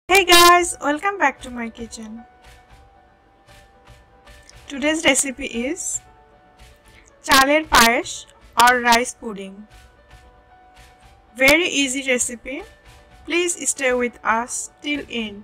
Hey guys, welcome back to my kitchen. Today's recipe is Chaler Payesh or rice pudding. Very easy recipe. Please stay with us till end.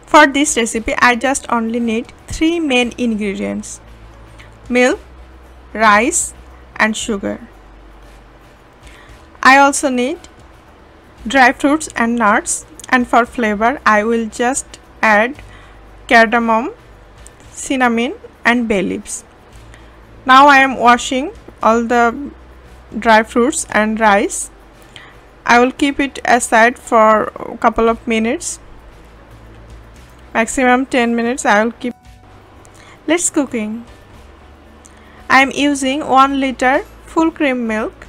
For this recipe, I just only need 3 main ingredients: milk, rice and sugar. I also need dry fruits and nuts, and for flavor I will just add cardamom, cinnamon and bay leaves. Now I am washing all the dry fruits and rice. I will keep it aside for a couple of minutes. Maximum 10 minutes I will keep. Let's cooking. I am using 1 liter full cream milk.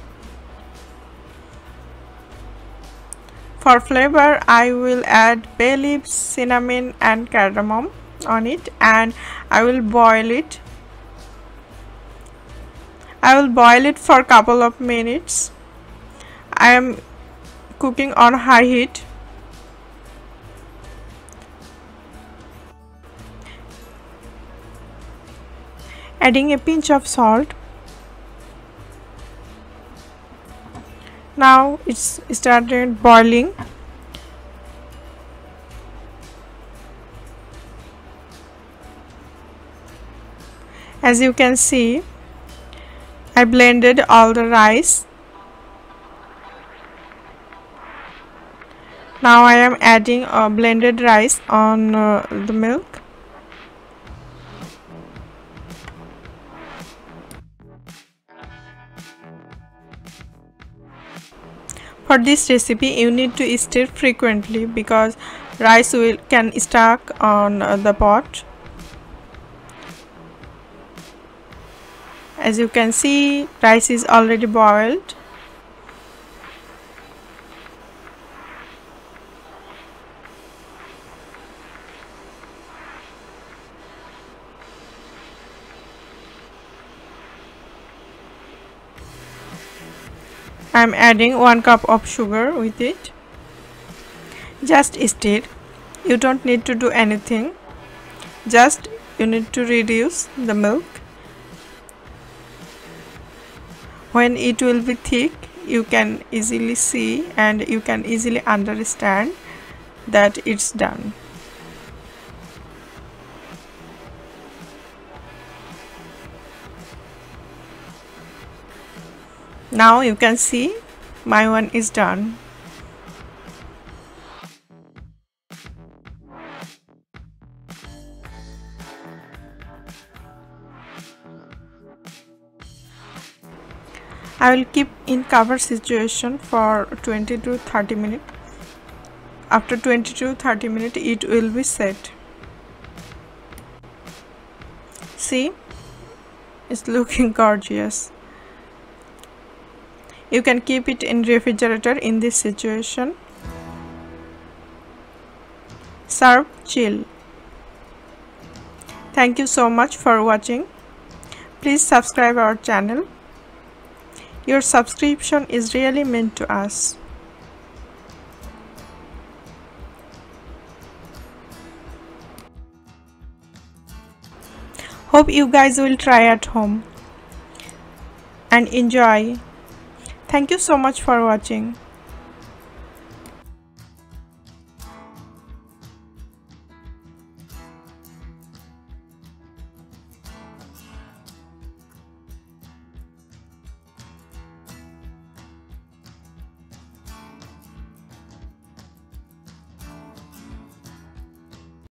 For flavor I will add bay leaves, cinnamon and cardamom on it, and I will boil it. I will boil it for a couple of minutes. I am cooking on high heat. Adding a pinch of salt. Now it's started boiling. As you can see, I blended all the rice. Now I am adding blended rice on the milk. For this recipe you need to stir frequently because rice can stuck on the pot. As you can see, rice is already boiled. I am adding 1 cup of sugar with it. Just stir. You don't need to do anything. Just you need to reduce the milk. When it will be thick, you can easily see and you can easily understand that it's done. Now you can see my one is done. I will keep in cover situation for 20 to 30 minutes. After 20 to 30 minutes it will be set. See, it's looking gorgeous. You can keep it in refrigerator in this situation. Serve chill. Thank you so much for watching. Please subscribe our channel. Your subscription is really meant to us. Hope you guys will try at home and enjoy. Thank you so much for watching.